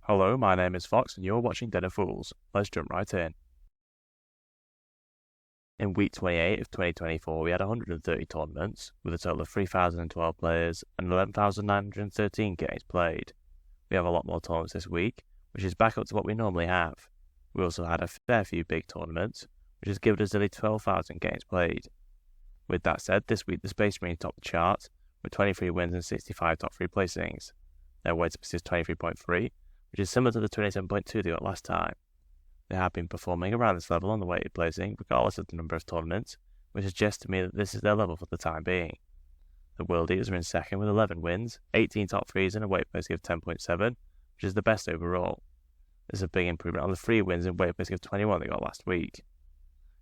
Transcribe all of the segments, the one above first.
Hello, my name is Fox and you're watching Den of Fools. Let's jump right in. In week 28 of 2024, we had 130 tournaments, with a total of 3,012 players and 11,913 games played. We have a lot more tournaments this week, which is back up to what we normally have. We also had a fair few big tournaments, which has given us nearly 12,000 games played. With that said, this week the Space Marines topped the chart, with 23 wins and 65 top 3 placings. Their weight is 23.3, which is similar to the 27.2 they got last time. They have been performing around this level on the weighted placing, regardless of the number of tournaments, which suggests to me that this is their level for the time being. The World Eaters are in second with 11 wins, 18 top 3s and a weight placing of 10.7, which is the best overall. This is a big improvement on the 3 wins and weight placing of 21 they got last week.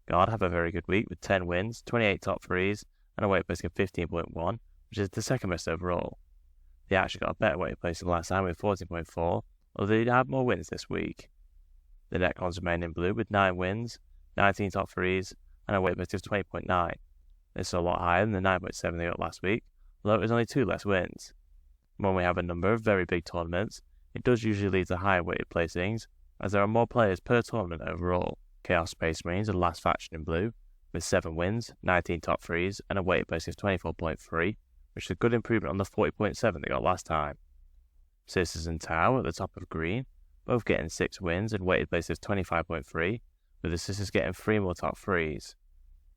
Guard have a very good week with 10 wins, 28 top 3s and a weight placing of 15.1, which is the second best overall. They actually got a better weight placing last time with 14.4, although they did have more wins this week. The Necrons remain in blue with 9 wins, 19 top 3s, and a weight placing of 20.9. This is a lot higher than the 9.7 they got last week, although it was only 2 less wins. When we have a number of very big tournaments, it does usually lead to higher weighted placings, as there are more players per tournament overall. Chaos Space Marines are the last faction in blue, with 7 wins, 19 top 3s, and a weighted placing of 24.3, which is a good improvement on the 40.7 they got last time. Sisters and Tau at the top of green, both getting 6 wins and weighted placing of 25.3, with the Sisters getting 3 more top 3s.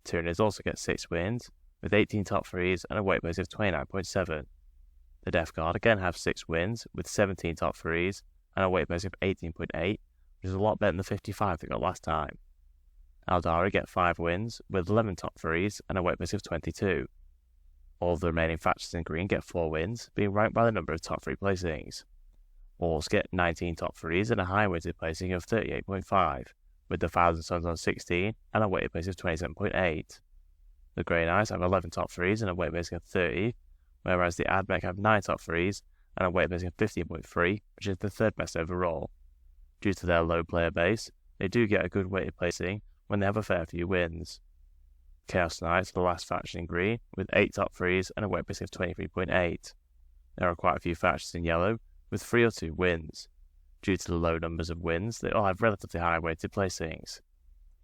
Tyranids also get 6 wins, with 18 top 3s and a weight placing of 29.7. The Death Guard again have 6 wins, with 17 top 3s and a weight placing of 18.8, which is a lot better than the 55 they got last time. Aldari get 5 wins, with 11 top 3s and a weight placing of 22. All of the remaining factions in green get 4 wins, being ranked by the number of top 3 placings. Orcs get 19 top 3s and a high weighted placing of 38.5, with the Thousand Sons on 16 and a weighted placing of 27.8. The Grey Knights have 11 top 3s and a weighted placing of 30, whereas the Admech have 9 top 3s and a weighted placing of 15.3, which is the third best overall. Due to their low player base, they do get a good weighted placing when they have a fair few wins. Chaos Knights are the last faction in green, with 8 top 3s and a weight placing of 23.8. There are quite a few factions in yellow, with 3 or 2 wins. Due to the low numbers of wins, they all have relatively high weighted placings.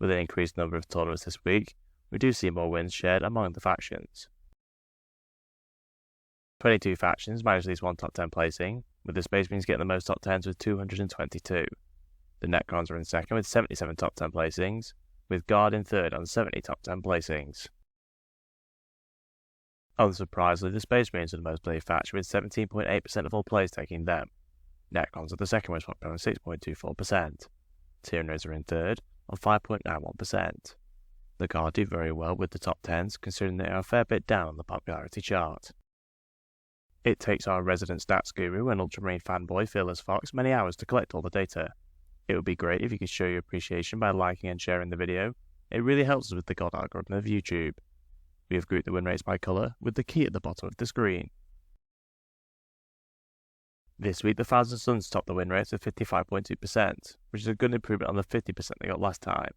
With an increased number of tournaments this week, we do see more wins shared among the factions. 22 factions manage at least one top 10 placing, with the Space Marines getting the most top 10s with 222. The Necrons are in second with 77 top 10 placings, with Guard in third on 70 top 10 placings. Unsurprisingly, the Space Marines are the most played faction with 17.8% of all players taking them. Necrons are the second most popular on 6.24%. Tyranids are in third on 5.91%. The Guard do very well with the top 10s, considering they are a fair bit down on the popularity chart. It takes our resident stats guru and Ultramarine fanboy Fearless Fox many hours to collect all the data. It would be great if you could show your appreciation by liking and sharing the video. It really helps us with the God algorithm of YouTube. We have grouped the win rates by colour, with the key at the bottom of the screen. This week the Thousand Sons topped the win rates with 55.2%, which is a good improvement on the 50% they got last time.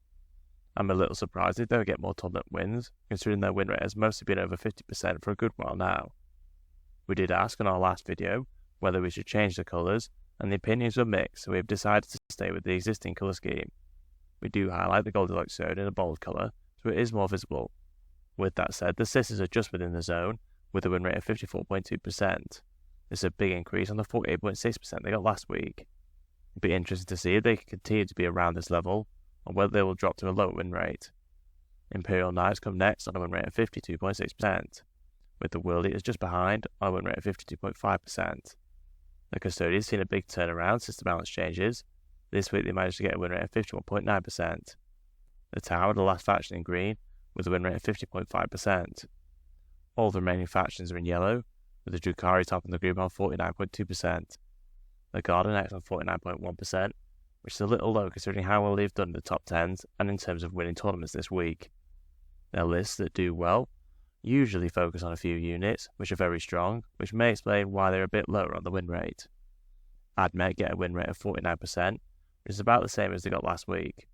I'm a little surprised they don't get more tournament wins, considering their win rate has mostly been over 50% for a good while now. We did ask in our last video whether we should change the colours, and the opinions were mixed, so we have decided to stay with the existing colour scheme. We do highlight the Goldilocks zone in a bold colour, so it is more visible. With that said, the Sisters are just within the zone, with a win rate of 54.2%. This is a big increase on the 48.6% they got last week. It'd be interesting to see if they can continue to be around this level, or whether they will drop to a lower win rate. Imperial Knights come next on a win rate of 52.6%, with the World Eaters just behind on a win rate of 52.5%. The Custodians seen a big turnaround since the balance changes. This week they managed to get a win rate of 51.9%. The Tower are the last faction in green, with a win rate of 50.5%. All the remaining factions are in yellow, with the Drukhari topping the group on 49.2%. The Guard are next on 49.1%, which is a little low considering how well they've done in the top 10s and in terms of winning tournaments this week. Their lists that do well usually focus on a few units, which are very strong, which may explain why they're a bit lower on the win rate. Admech get a win rate of 49%, which is about the same as they got last week.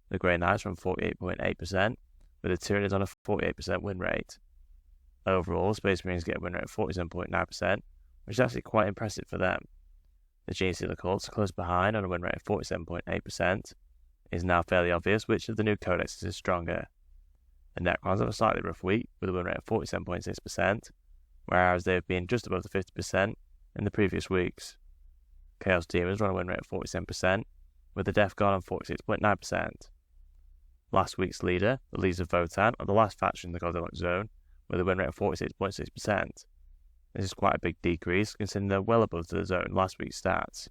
The Grey Knights are on 48.8%, with the Tyranids on a 48% win rate. Overall, Space Marines get a win rate of 47.9%, which is actually quite impressive for them. The Gene Stealer cults are close behind on a win rate of 47.8%. It is now fairly obvious which of the new codexes is stronger. The Necrons have a slightly rough week with a win rate of 47.6%, whereas they have been just above the 50% in the previous weeks. Chaos Demons run a win rate of 47%, with the Death Guard on 46.9%. Last week's leader, the Legions of Votan, are the last faction in the Goldilocks Zone, with a win rate of 46.6%. This is quite a big decrease, considering they're well above the zone last week's stats.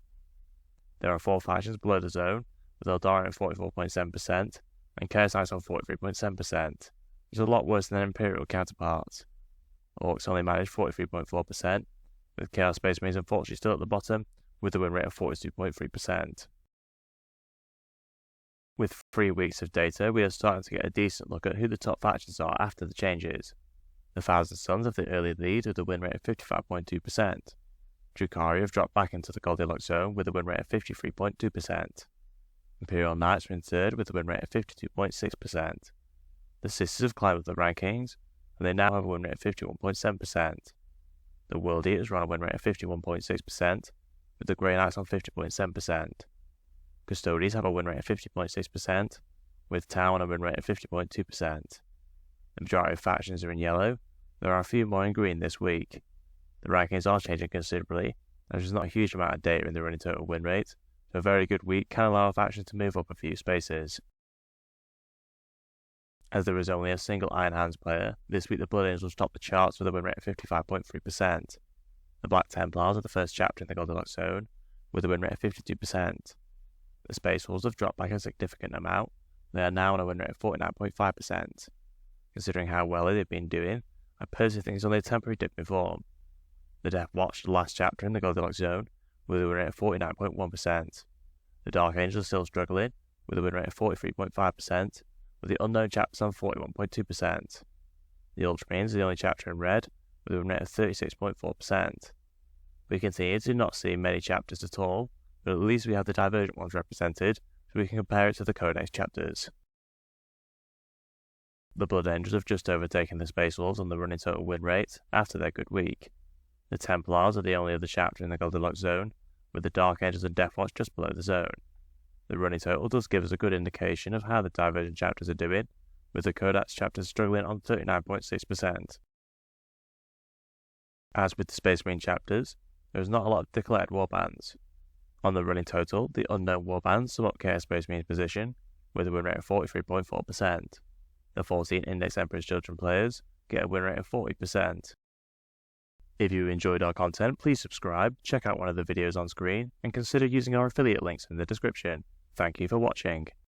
There are 4 factions below the zone, with Eldari at 44.7%, and Chaos Knights on 43.7%, which is a lot worse than their Imperial counterparts. Orcs only managed 43.4%, with Chaos Space Marines unfortunately still at the bottom, with a win rate of 42.3%. With 3 weeks of data, we are starting to get a decent look at who the top factions are after the changes. The Thousand Sons have the early lead with a win rate of 55.2%. Drukhari have dropped back into the Goldilocks Zone with a win rate of 53.2%. Imperial Knights are in third with a win rate of 52.6%. The Sisters have climbed up the rankings, and they now have a win rate of 51.7%. The World Eaters run a win rate of 51.6%, with the Grey Knights on 50.7%. Custodians have a win rate of 50.6%, with Tau on a win rate of 50.2%. The majority of factions are in yellow. There are a few more in green this week. The rankings are changing considerably, as there's not a huge amount of data in the running total win rate, so a very good week can allow a faction to move up a few spaces. As there is only a single Iron Hands player, this week the Blood Angels top the charts with a win rate of 55.3%. The Black Templars are the first chapter in the Goldilocks Zone, with a win rate of 52%. The Space Wolves have dropped back a significant amount. They are now on a win rate of 49.5%. Considering how well they've been doing, I personally think it's only a temporary dip in form. The Death Watch, the last chapter in the Goldilocks Zone, with a win rate of 49.1%. The Dark Angels are still struggling, with a win rate of 43.5%, with the Unknown chapters on 41.2%. The Ultramarines are the only chapter in red, with a win rate of 36.4%. We continue to not see many chapters at all, but at least we have the divergent ones represented, so we can compare it to the Codex chapters. The Blood Angels have just overtaken the Space Wolves on the running total win rate after their good week. The Templars are the only other chapter in the Goldilocks Zone, with the Dark Angels and Death Watch just below the zone. The running total does give us a good indication of how the divergent chapters are doing, with the Codex chapters struggling on 39.6%. As with the Space Marine chapters, there is not a lot of declared warbands. On the running total, the unknown warbands sum up Chaos Space Marine's position, with a win rate of 43.4%. The 14 Index Emperor's Children players get a win rate of 40%. If you enjoyed our content, please subscribe, check out one of the videos on screen, and consider using our affiliate links in the description. Thank you for watching.